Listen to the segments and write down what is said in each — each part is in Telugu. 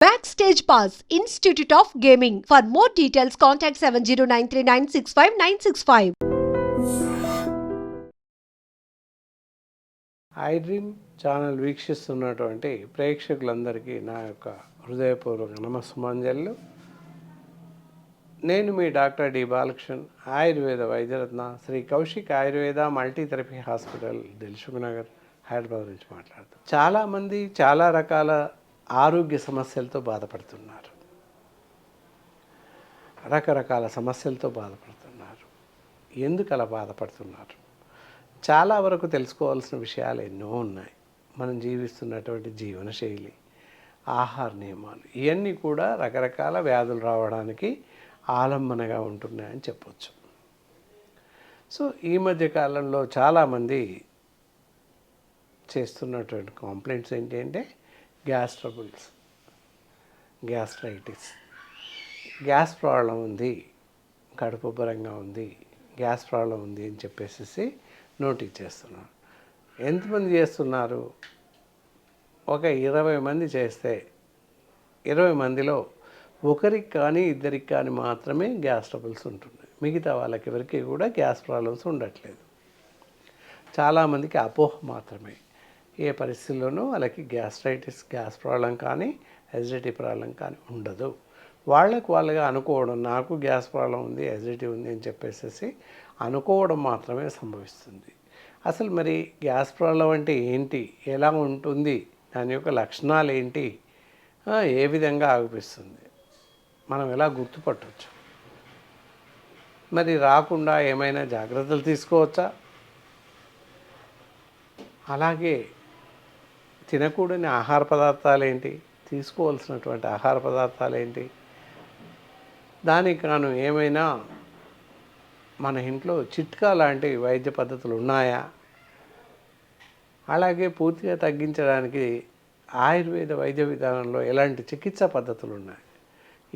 Backstage Pass, Institute of Gaming. For more details, contact 7093965965965. I Dream channel వీక్షిస్తున్నటువంటి ప్రేక్షకులందరికీ నా యొక్క హృదయపూర్వక నమస్సుమాంజలు. నేను మీ డాక్టర్ డి బాలకృష్ణన్, ఆయుర్వేద వైద్యరత్న Shri Kaushik Ayurveda multitherapy hospital, Dilsukhnagar, Hyderabad నుంచి మాట్లాడుతాను. చాలామంది చాలా రకాల ఆరోగ్య సమస్యలతో బాధపడుతున్నారు, రకరకాల సమస్యలతో బాధపడుతున్నారు. ఎందుకు అలా బాధపడుతున్నారు? చాలా వరకు తెలుసుకోవాల్సిన విషయాలు ఎన్నో ఉన్నాయి. మనం జీవిస్తున్నటువంటి జీవనశైలి, ఆహార నియమాలు, ఇవన్నీ కూడా రకరకాల వ్యాధులు రావడానికి ఆలంబనగా ఉంటున్నాయని చెప్పొచ్చు. సో ఈ మధ్య కాలంలో చాలామంది చేస్తున్నటువంటి కంప్లైంట్స్ ఏంటి అంటే gas troubles, gastritis, gas problem ఉంది, కడుపు ఉబ్బరంగా ఉంది, గ్యాస్ ప్రాబ్లం ఉంది అని చెప్పేసి నోటీస్ చేస్తున్నారు. ఎంతమంది చేస్తున్నారు? ఒక 20 మంది చేస్తే 20 మందిలో ఒకరికి కానీ ఇద్దరికి కానీ మాత్రమే గ్యాస్ ట్రబుల్స్ ఉంటున్నాయి. మిగతా వాళ్ళకి ఎవరికి కూడా గ్యాస్ ప్రాబ్లమ్స్ ఉండట్లేదు. చాలామందికి అపోహ మాత్రమే. ఏ పరిస్థితుల్లోనూ వాళ్ళకి గ్యాస్ట్రైటిస్, గ్యాస్ ప్రాబ్లం కానీ ఎసిడిటీ ప్రాబ్లం కానీ ఉండదు. వాళ్ళుగా అనుకోవడం, నాకు గ్యాస్ ప్రాబ్లం ఉంది, ఎసిడిటీ ఉంది అని చెప్పేసి అనుకోవడం మాత్రమే సంభవిస్తుంది. అసలు మరి గ్యాస్ ప్రాబ్లం అంటే ఏంటి, ఎలా ఉంటుంది, దాని యొక్క లక్షణాలు ఏంటి, ఏ విధంగా ఆగిపిస్తుంది, మనం ఎలా గుర్తుపట్టవచ్చు, మరి రాకుండా ఏమైనా జాగ్రత్తలు తీసుకోవచ్చా, అలాగే తినకూడని ఆహార పదార్థాలు ఏంటి, తీసుకోవాల్సినటువంటి ఆహార పదార్థాలు ఏంటి, దానికి గాను ఏమైనా మన ఇంట్లో చిట్కా లాంటి వైద్య పద్ధతులు ఉన్నాయా, అలాగే పూర్తిగా తగ్గించడానికి ఆయుర్వేద వైద్య విధానంలో ఎలాంటి చికిత్సా పద్ధతులు ఉన్నాయి,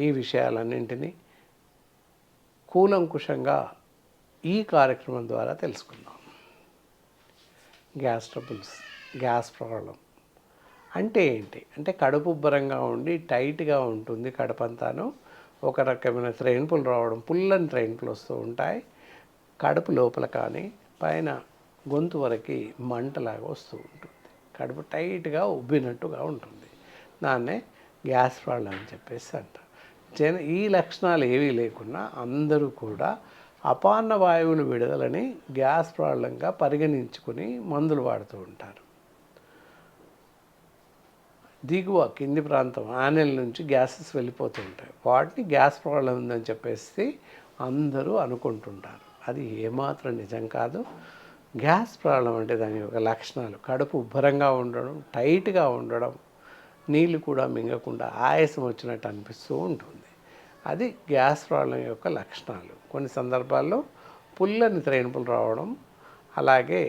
ఈ విషయాలన్నింటినీ కూలంకుషంగా ఈ కార్యక్రమం ద్వారా తెలుసుకుందాం. గ్యాస్ ట్రబుల్స్, గ్యాస్ ప్రాబ్లం అంటే ఏంటి అంటే కడుపు ఉబ్బరంగా ఉండి టైట్గా ఉంటుంది కడుపంతాను. ఒక రకమైన త్రెయిన్పులు రావడం, పుల్లని త్రెయిన్పులు వస్తూ ఉంటాయి. కడుపు లోపల కానీ పైన గొంతు వరకు మంటలాగా వస్తూ ఉంటుంది. కడుపు టైట్గా ఉబ్బినట్టుగా ఉంటుంది. దాన్నే గ్యాస్ ప్రాబ్లం అని చెప్పేసి అంటారు. ఈ లక్షణాలు ఏవీ లేకున్నా అందరూ కూడా అపాన్న వాయువులు విడుదలని గ్యాస్ ప్రాబ్లంగా పరిగణించుకొని మందులు వాడుతూ ఉంటారు. దిగువ కింది ప్రాంతం ఆనెల్ నుంచి గ్యాసెస్ వెళ్ళిపోతూ ఉంటాయి. వాటిని గ్యాస్ ప్రాబ్లం ఉందని చెప్పేసి అందరూ అనుకుంటుంటారు. అది ఏమాత్రం నిజం కాదు. గ్యాస్ ప్రాబ్లం అంటే దాని యొక్క లక్షణాలు కడుపు ఉబ్బరంగా ఉండడం, టైట్గా ఉండడం, నీళ్ళు కూడా మింగకుండా ఆయాసం వచ్చినట్టు అనిపిస్తూ ఉంటుంది. అది గ్యాస్ ప్రాబ్లం యొక్క లక్షణాలు. కొన్ని సందర్భాల్లో పుల్లని త్రెయిన్పులు రావడం, అలాగే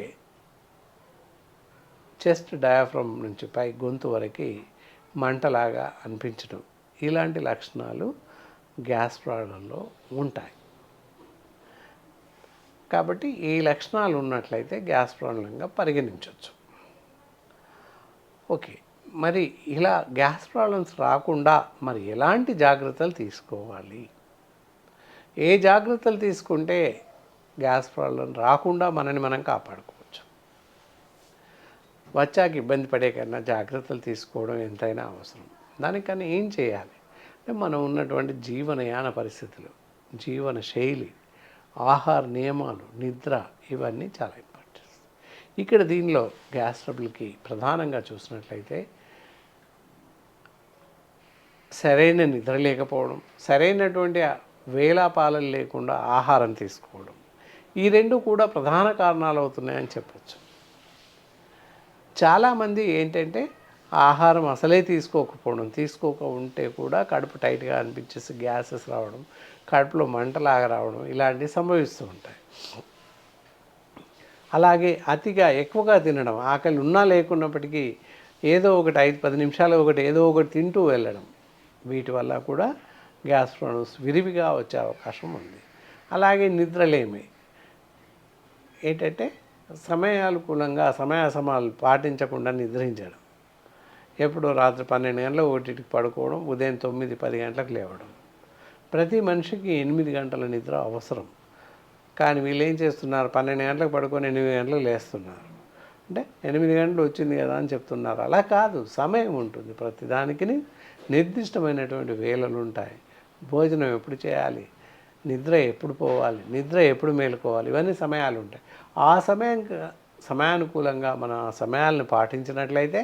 చెస్ట్ డయాఫ్రమ్ నుంచి పై గొంతు వరకు మంటలాగా అనిపించడం, ఇలాంటి లక్షణాలు గ్యాస్ ప్రాబ్లంలో ఉంటాయి. కాబట్టి ఈ లక్షణాలు ఉన్నట్లయితే గ్యాస్ ప్రాబ్లంగా పరిగణించవచ్చు. ఓకే, మరి ఇలా గ్యాస్ ప్రాబ్లమ్స్ రాకుండా మరి ఎలాంటి జాగ్రత్తలు తీసుకోవాలి, ఏ జాగ్రత్తలు తీసుకుంటే గ్యాస్ ప్రాబ్లం రాకుండా మనని మనం కాపాడుకోవచ్చు, వచ్చాక ఇబ్బంది పడే కన్నా జాగ్రత్తలు తీసుకోవడం ఎంతైనా అవసరం. దానికన్నా ఏం చేయాలి అంటే మనం ఉన్నటువంటి జీవనయాన పరిస్థితులు, జీవన శైలి, ఆహార నియమాలు, నిద్ర, ఇవన్నీ చాలా ఇంపార్టెంట్. ఇక్కడ దీనిలో గ్యాస్ ట్రబుల్కి ప్రధానంగా చూసినట్లయితే సరైన నిద్ర లేకపోవడం, సరైనటువంటి వేళాపాలన లేకుండా ఆహారం తీసుకోవడం, ఈ రెండు కూడా ప్రధాన కారణాలు అవుతున్నాయని చెప్పచ్చు. చాలామంది ఏంటంటే ఆహారం అసలే తీసుకోకపోవడం, తీసుకోక ఉంటే కూడా కడుపు టైట్గా అనిపించేసి గ్యాసెస్ రావడం, కడుపులో మంటలాగా రావడం, ఇలాంటివి సంభవిస్తూ ఉంటాయి. అలాగే అతిగా ఎక్కువగా తినడం, ఆకలి ఉన్నా లేకున్నప్పటికీ ఏదో ఒకటి 5-10 నిమిషాలు ఏదో ఒకటి తింటూ వెళ్ళడం, వీటి వల్ల కూడా గ్యాస్ ప్రాబ్లమ్స్ విరివిగా వచ్చే అవకాశం ఉంది. అలాగే నిద్రలేమి ఏంటంటే సమయానుకూలంగా సమయాసమాలు పాటించకుండా నిద్రించడం, ఎప్పుడో రాత్రి 12 గంటలకు ఒకటికి పడుకోవడం, ఉదయం 9, 10 గంటలకు లేవడం. ప్రతి మనిషికి 8 గంటల నిద్ర అవసరం. కానీ వీళ్ళు ఏం చేస్తున్నారు, 12 గంటలకు పడుకొని 8 గంటలకు లేస్తున్నారు. అంటే 8 గంటలు వచ్చింది కదా అని చెప్తున్నారు. అలా కాదు, సమయం ఉంటుంది. ప్రతిదానికి నిర్దిష్టమైనటువంటి వేళలు ఉంటాయి. భోజనం ఎప్పుడు చేయాలి, నిద్ర ఎప్పుడు పోవాలి, నిద్ర ఎప్పుడు మేలుకోవాలి, ఇవన్నీ సమయాలు ఉంటాయి. ఆ సమయానుకూలంగా మనం ఆ సమయాలను పాటించినట్లయితే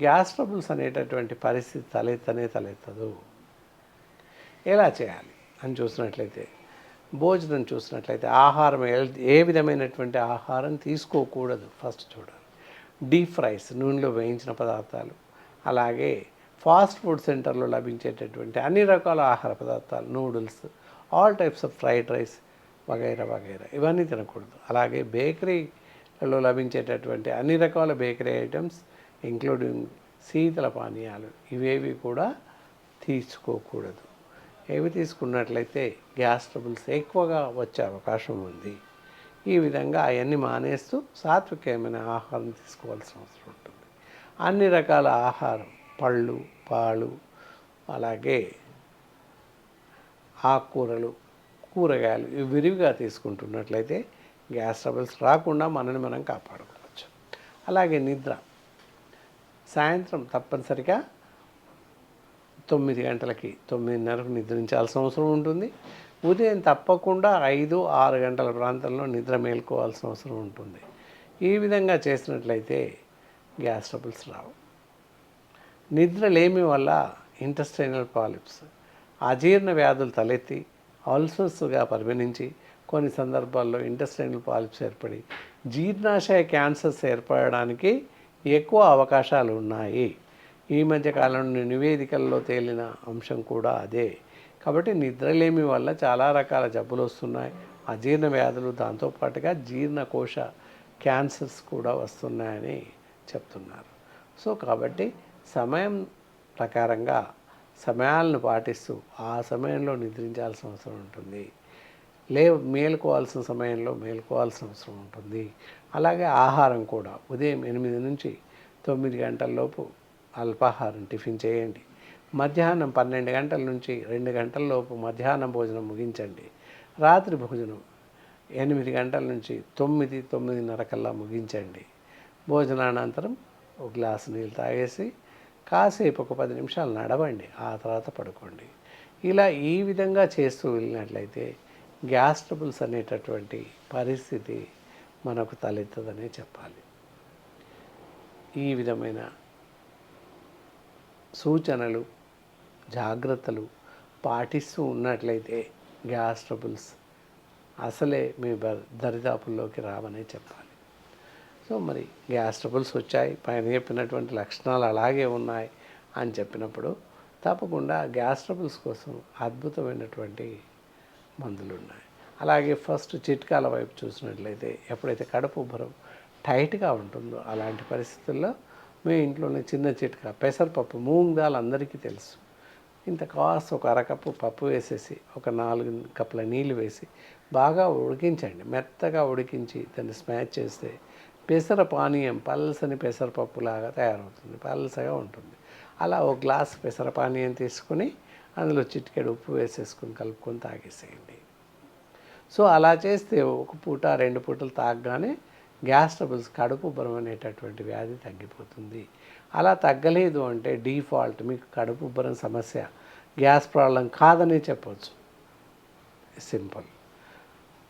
గ్యాస్ ట్రబుల్స్ అనేటటువంటి పరిస్థితి తలెత్తదు. ఎలా చేయాలి అని చూసినట్లయితే, భోజనం చూసినట్లయితే ఆహారం ఏ విధమైనటువంటి ఆహారం తీసుకోకూడదు ఫస్ట్ చూడాలి. డీప్ ఫ్రైస్, నూనెలో వేయించిన పదార్థాలు, అలాగే ఫాస్ట్ ఫుడ్ సెంటర్లో లభించేటటువంటి అన్ని రకాల ఆహార పదార్థాలు, noodles, all types of fried rice వగైరా వగైరా ఇవన్నీ తినకూడదు. అలాగే బేకరీలో లభించేటటువంటి అన్ని రకాల బేకరీ ఐటమ్స్ ఇంక్లూడింగ్ శీతల పానీయాలు ఇవేవి కూడా తీసుకోకూడదు. ఏవి తీసుకున్నట్లయితే గ్యాస్ ట్రబుల్స్ ఎక్కువగా వచ్చే అవకాశం ఉంది. ఈ విధంగా అవన్నీ మానేస్తూ సాత్వికమైన ఆహారం తీసుకోవాల్సిన అవసరం ఉంటుంది. అన్ని రకాల ఆహారం, పళ్ళు, పాలు, అలాగే ఆకుకూరలు, కూరగాయలు ఇవి విరివిగా తీసుకుంటున్నట్లయితే గ్యాస్ ట్రబుల్స్ రాకుండా మనని మనం కాపాడుకోవచ్చు. అలాగే నిద్ర, సాయంత్రం తప్పనిసరిగా 9 గంటలకి 9:30కు నిద్రించాల్సిన అవసరం ఉంటుంది. ఉదయం తప్పకుండా 5, 6 గంటల ప్రాంతంలో నిద్ర మేల్కోవాల్సిన అవసరం ఉంటుంది. ఈ విధంగా చేసినట్లయితే గ్యాస్ ట్రబుల్స్ రావు. నిద్రలేమి వల్ల ఇంటెస్టైనల్ పాలిప్స్, అజీర్ణ వ్యాధులు తలెత్తి అల్సర్స్గా పరిగణించి కొన్ని సందర్భాల్లో ఇంటెస్టైనల్ పాలిప్స్ ఏర్పడి జీర్ణాశయ క్యాన్సర్స్ ఏర్పడడానికి ఎక్కువ అవకాశాలు ఉన్నాయి. ఈ మధ్య కాలంలో నివేదికల్లో తేలిన అంశం కూడా అదే. కాబట్టి నిద్రలేమి వల్ల చాలా రకాల జబ్బులు వస్తున్నాయి, అజీర్ణ వ్యాధులు, దాంతోపాటుగా జీర్ణకోశ క్యాన్సర్స్ కూడా వస్తున్నాయని చెప్తున్నారు. సో కాబట్టి సమయం ప్రకారంగా సమయాలను పాటిస్తూ ఆ సమయంలో నిద్రించాల్సిన అవసరం ఉంటుంది. మేలుకోవాల్సిన సమయంలో మేలుకోవాల్సిన అవసరం ఉంటుంది. అలాగే ఆహారం కూడా ఉదయం 8 నుంచి 9 గంటల లోపు అల్పాహారం టిఫిన్ చేయండి. మధ్యాహ్నం 12 గంటల నుంచి 2 గంటల లోపు మధ్యాహ్నం భోజనం ముగించండి. రాత్రి భోజనం 8 గంటల నుంచి 9, 9:30 కల్లా ముగించండి. భోజనానంతరం ఒక గ్లాసు నీళ్ళు తాగేసి కాసేపు ఒక 10 నిమిషాలు నడవండి, ఆ తర్వాత పడుకోండి. ఇలా ఈ విధంగా చేస్తూ వెళ్ళినట్లయితే గ్యాస్ ట్రబుల్స్ అనేటటువంటి పరిస్థితి మనకు తలెత్తదనే చెప్పాలి. ఈ విధమైన సూచనలు, జాగ్రత్తలు పాటిస్తూ ఉన్నట్లయితే గ్యాస్ ట్రబుల్స్ అసలే మీ దరిదాపుల్లోకి రావనే చెప్పాలి. సో మరి గ్యాస్ ట్రబుల్స్ వచ్చాయి, పైన చెప్పినటువంటి లక్షణాలు అలాగే ఉన్నాయి అని చెప్పినప్పుడు తప్పకుండా గ్యాస్ ట్రబుల్స్ కోసం అద్భుతమైనటువంటి మందులు ఉన్నాయి. అలాగే ఫస్ట్ చిట్కాల వైపు చూసినట్లయితే ఎప్పుడైతే కడుపు ఉబ్బరం టైట్గా ఉంటుందో అలాంటి పరిస్థితుల్లో మీ ఇంట్లోనే చిన్న చిట్కా, పెసరపప్పు, మూంగ్ దాల్ అందరికీ తెలుసు. ఇంత కాస్త ఒక అరకప్పు పప్పు వేసేసి ఒక 4 కప్పుల నీళ్ళు వేసి బాగా ఉడికించండి. మెత్తగా ఉడికించి దాన్ని స్మాష్ చేస్తే పెసర పానీయం పల్సని పెసరపప్పులాగా తయారవుతుంది, పల్సగా ఉంటుంది. అలా ఒక గ్లాస్ పెసర పానీయం తీసుకుని అందులో చిటికెడు ఉప్పు వేసేసుకుని కలుపుకొని తాగేసేయండి. సో అలా చేస్తే ఒక పూట 2 పూటలు తాగగానే గ్యాస్ ట్రబుల్స్, కడుపు ఉబ్బరం అనేటటువంటి వ్యాధి తగ్గిపోతుంది. అలా తగ్గలేదు అంటే డిఫాల్ట్ మీకు కడుపు ఉబ్బరం సమస్య గ్యాస్ ప్రాబ్లం కాదని చెప్పవచ్చు. సింపుల్.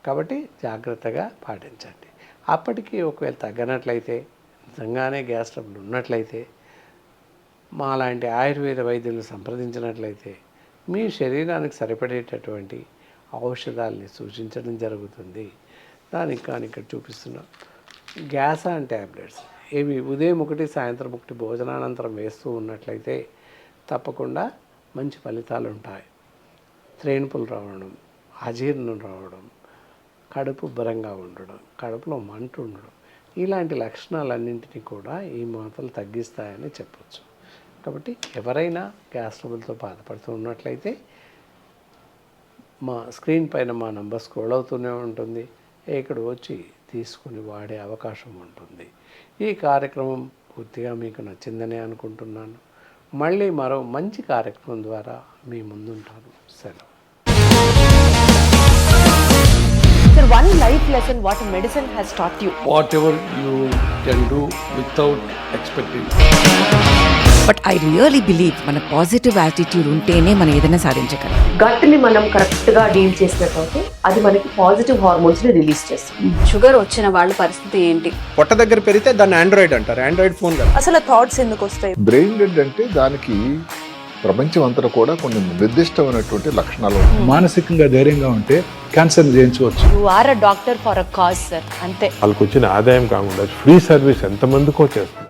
కాబట్టి జాగ్రత్తగా పాటించండి. అప్పటికి ఒకవేళ తగ్గనట్లయితే, నిజంగానే గ్యాస్ ట్రబుల్ ఉన్నట్లయితే మాలాంటి ఆయుర్వేద వైద్యులను సంప్రదించినట్లయితే మీ శరీరానికి సరిపడేటటువంటి ఔషధాలని సూచించడం జరుగుతుంది. దానికి కానీ ఇక్కడ చూపిస్తున్నాం గ్యాసాన్ ట్యాబ్లెట్స్. ఇవి ఉదయం 1, సాయంత్రం 1 భోజనానంతరం వేస్తూ ఉన్నట్లయితే తప్పకుండా మంచి ఫలితాలు ఉంటాయి. త్రేణుపులు రావడం, అజీర్ణం రావడం, కడుపు ఉబ్బరంగా ఉండడం, కడుపులో మంట ఉండడం, ఇలాంటి లక్షణాలన్నింటినీ కూడా ఈ మాత్రలు తగ్గిస్తాయని చెప్పవచ్చు. కాబట్టి ఎవరైనా గ్యాస్ ట్రబుల్తో బాధపడుతూ ఉన్నట్లయితే మా స్క్రీన్ పైన మా నంబర్ స్క్రోల్ అవుతూనే ఉంటుంది. ఇక్కడ వచ్చి తీసుకుని వాడే అవకాశం ఉంటుంది. ఈ కార్యక్రమం పూర్తిగా మీకు నచ్చిందనే అనుకుంటున్నాను. మళ్ళీ మరో మంచి కార్యక్రమం ద్వారా మీ ముందుంటాను. సెలవు. Sir, one life lesson what medicine has taught you. Whatever you can do without expecting. But I really believe మన పాజిటివ్ యాటిట్యూడ్ ఉంటేనే మనం ఏదైనా సాధించగలం. గట్ని మనం కరెక్ట్గా డీల్ చేసినట్లయితే అది మనకి పాజిటివ్ హార్మోన్స్ని రిలీజ్ చేస్తుంది. షుగర్ వచ్చిన వాళ్ళ పరిస్థితి ఏంటి? పొట్ట దగ్గర పెరిగితే దాన్ని ఆండ్రాయిడ్ అంటారు, ఆండ్రాయిడ్ ఫోన్ కదా. అసలు థాట్స్ ఎందుకు వస్తాయి? బ్రెయిన్ డెడ్ అంటే దానికి ప్రపంచం అంతా కూడా కొన్ని నిర్దిష్టమైనటువంటి లక్షణాలు ఉంటాయి. మానసికంగా ధైర్యంగా ఉంటే క్యాన్సర్ జయించవచ్చు. You are a doctor for a cause sir, అంతే. వాళ్ళకు వచ్చిన ఆదాయం కాకుండా ఫ్రీ సర్వీస్ ఎంతమందికో చేస్తారు.